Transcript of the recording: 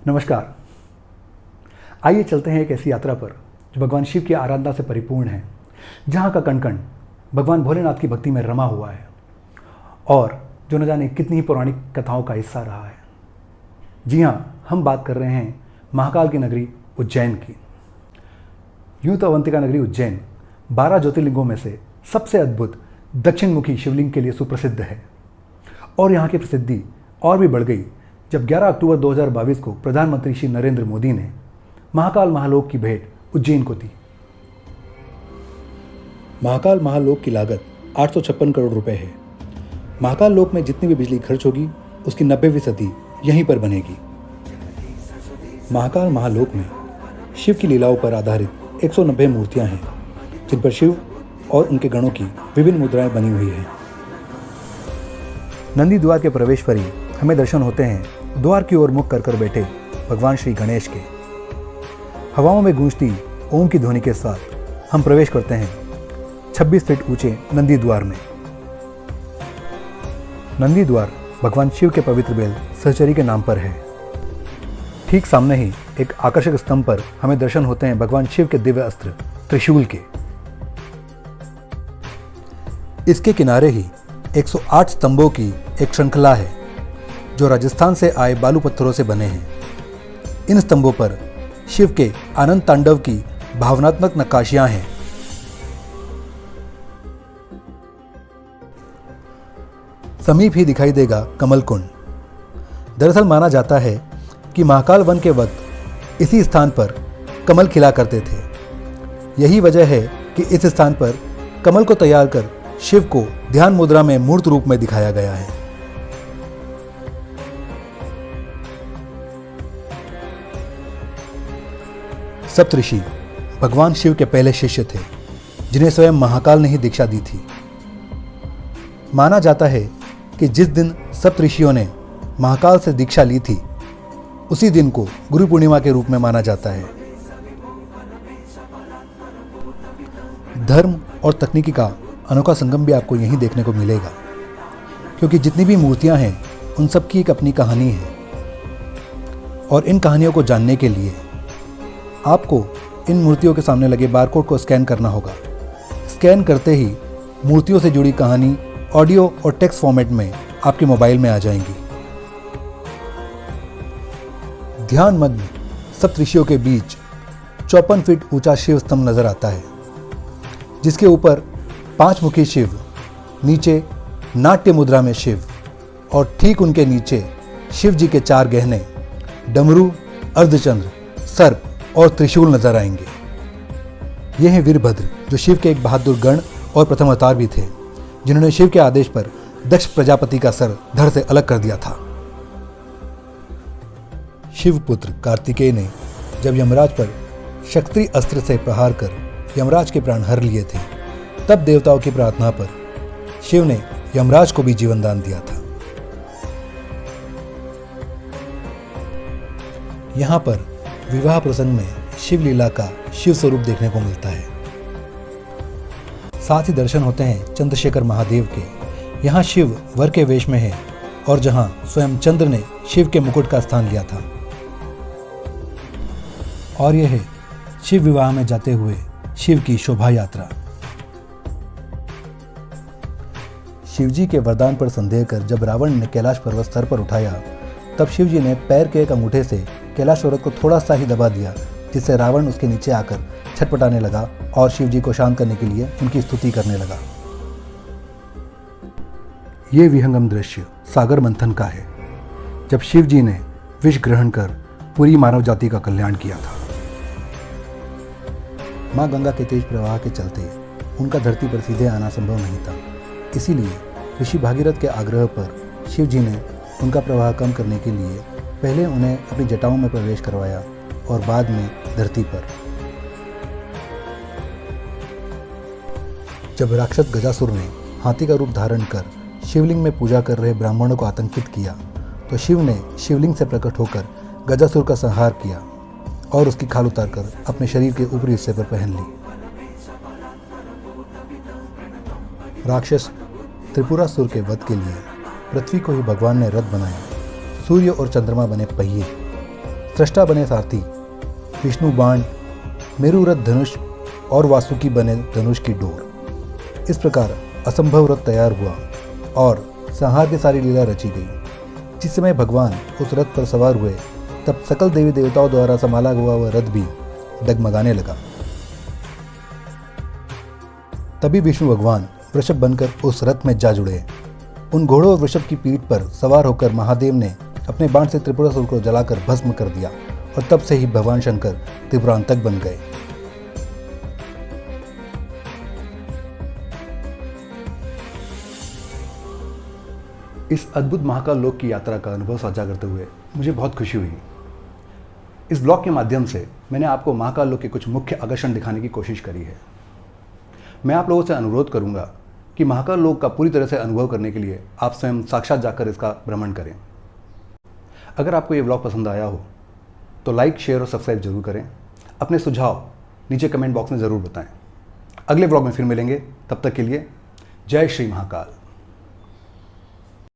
नमस्कार। आइए चलते हैं एक ऐसी यात्रा पर जो भगवान शिव की आराधना से परिपूर्ण है, जहाँ का कण कण भगवान भोलेनाथ की भक्ति में रमा हुआ है और जो न जाने कितनी ही पौराणिक कथाओं का हिस्सा रहा है। जी हाँ, हम बात कर रहे हैं महाकाल की नगरी उज्जैन की। यूँ तो अवंतिका नगरी उज्जैन 12 ज्योतिर्लिंगों में से सबसे अद्भुत दक्षिण मुखी शिवलिंग के लिए सुप्रसिद्ध है और यहाँ की प्रसिद्धि और भी बढ़ गई जब 11 अक्टूबर 2022 को प्रधानमंत्री श्री नरेंद्र मोदी ने महाकाल महालोक की भेंट उज्जैन को दी। महाकाल महालोक की लागत 856 करोड़ रुपए है। महाकाल लोक में जितनी भी बिजली खर्च होगी उसकी 90% यहीं पर बनेगी। महाकाल महालोक में शिव की लीलाओं पर आधारित 190 मूर्तियां हैं, जिन पर शिव और उनके गणों की विभिन्न मुद्राएं बनी हुई हैं। नंदी द्वार के प्रवेश पर ही हमें दर्शन होते हैं द्वार की ओर मुख कर बैठे भगवान श्री गणेश के। हवाओं में गूंजती ओम की ध्वनि के साथ हम प्रवेश करते हैं 26 फीट ऊंचे नंदी द्वार में। नंदी द्वार भगवान शिव के पवित्र बेल सहचरी के नाम पर है। ठीक सामने ही एक आकर्षक स्तंभ पर हमें दर्शन होते हैं भगवान शिव के दिव्य अस्त्र त्रिशूल के। इसके किनारे ही 108 स्तंभों की एक श्रृंखला है जो राजस्थान से आए बालू पत्थरों से बने हैं। इन स्तंभों पर शिव के आनंद तांडव की भावनात्मक नक्काशियां हैं। समीप ही दिखाई देगा कमल कुंड। दरअसल माना जाता है कि महाकाल वन के वक्त इसी स्थान पर कमल खिला करते थे। यही वजह है कि इस स्थान पर कमल को तैयार कर शिव को ध्यान मुद्रा में मूर्त रूप में दिखाया गया है। सप्तऋषि भगवान शिव के पहले शिष्य थे, जिन्हें स्वयं महाकाल ने ही दीक्षा दी थी। माना जाता है कि जिस दिन सप्तऋषियों ने महाकाल से दीक्षा ली थी, उसी दिन को गुरु पूर्णिमा के रूप में माना जाता है। धर्म और तकनीकी का अनोखा संगम भी आपको यहीं देखने को मिलेगा, क्योंकि जितनी भी मूर्तियां हैं उन सब की एक अपनी कहानी है और इन कहानियों को जानने के लिए आपको इन मूर्तियों के सामने लगे बारकोड को स्कैन करना होगा। स्कैन करते ही मूर्तियों से जुड़ी कहानी ऑडियो और टेक्स्ट फॉर्मेट में आपके मोबाइल में आ जाएंगी। ध्यानमग्न सप्तऋषियों के बीच 54 फीट ऊंचा शिव स्तंभ नजर आता है, जिसके ऊपर 5 मुखी शिव, नीचे नाट्य मुद्रा में शिव और ठीक उनके नीचे शिव जी के 4 गहने डमरू, अर्धचंद्र, सर्प और त्रिशूल नजर आएंगे। ये हैं वीरभद्र, जो शिव के एक बहादुर गण और प्रथम अवतार भी थे, जिन्होंने शिव के आदेश पर दक्ष प्रजापति का सर धड़ से अलग कर दिया था। शिवपुत्र कार्तिकेय ने जब यमराज पर शक्ति अस्त्र से प्रहार कर यमराज के प्राण हर लिए थे, तब देवताओं की प्रार्थना पर शिव ने यमराज को भी जीवन दान दिया था। यहाँ पर विवाह प्रसंग में शिव लीला का शिव स्वरूप देखने को मिलता है। साथ ही दर्शन होते हैं चंद्रशेखर महादेव के। यहाँ शिव वर के वेश में है और जहाँ स्वयं चंद्र ने शिव के मुकुट का स्थान लिया था। और यह है शिव विवाह में जाते हुए शिव की शोभा यात्रा। शिवजी के वरदान पर संदेह कर जब रावण ने कैलाश पर्वत सर पर उठाया, तब शिवजी ने पैर के एक अंगूठे से कैलाश पर्वत को थोड़ा सा ही दबा दिया, जिससे रावण उसके नीचे आकर छटपटाने लगा और शिवजी को शांत करने के लिए उनकी स्तुति करने लगा। ये विहंगम दृश्य सागर मंथन का है, जब शिवजी ने विष ग्रहण कर पूरी मानव जाति का कल्याण किया था। माँ गंगा के तेज प्रवाह के चलते उनका धरती पर सीधे आना संभव नहीं था। इसीलिए ऋषि भागीरथ के आग्रह पर शिवजी ने उनका प्रवाह कम करने के लिए पहले उन्हें अपनी जटाओं में प्रवेश करवाया और बाद में धरती पर। जब राक्षस गजासुर ने हाथी का रूप धारण कर शिवलिंग में पूजा कर रहे ब्राह्मणों को आतंकित किया, तो शिव ने शिवलिंग से प्रकट होकर गजासुर का संहार किया और उसकी खाल उतारकर अपने शरीर के ऊपरी हिस्से पर पहन ली। राक्षस त्रिपुरासुर के वध के लिए पृथ्वी को ही भगवान ने रथ बनाया। सूर्य और चंद्रमा बने पहिए। सृष्टा बने सारथी, विष्णु बाण, मेरु रथ धनुष और वासुकी बने धनुष की डोर। इस प्रकार असंभव रथ तैयार हुआ और संहार की सारी लीला रची गई। जिस समय भगवान उस रथ पर सवार हुए तब सकल देवी देवताओं द्वारा संभाला हुआ वह रथ भी डगमगाने लगा। तभी विष्णु भगवान वृषभ बनकर उस रथ में जा जुड़े। उन घोड़ों और वृषभ की पीठ पर सवार होकर महादेव ने अपने बाण से त्रिपुरासुर को जलाकर भस्म कर दिया और तब से ही भगवान शंकर त्रिपुरांतक बन गए। इस अद्भुत महाकाल लोक की यात्रा का अनुभव साझा करते हुए मुझे बहुत खुशी हुई। इस ब्लॉग के माध्यम से मैंने आपको महाकाल लोक के कुछ मुख्य आकर्षण दिखाने की कोशिश करी है। मैं आप लोगों से अनुरोध करूंगा कि महाकाल लोक का पूरी तरह से अनुभव करने के लिए आप स्वयं साक्षात जाकर इसका भ्रमण करें। अगर आपको ये ब्लॉग पसंद आया हो तो लाइक, शेयर और सब्सक्राइब जरूर करें। अपने सुझाव नीचे कमेंट बॉक्स में ज़रूर बताएं। अगले ब्लॉग में फिर मिलेंगे, तब तक के लिए जय श्री महाकाल।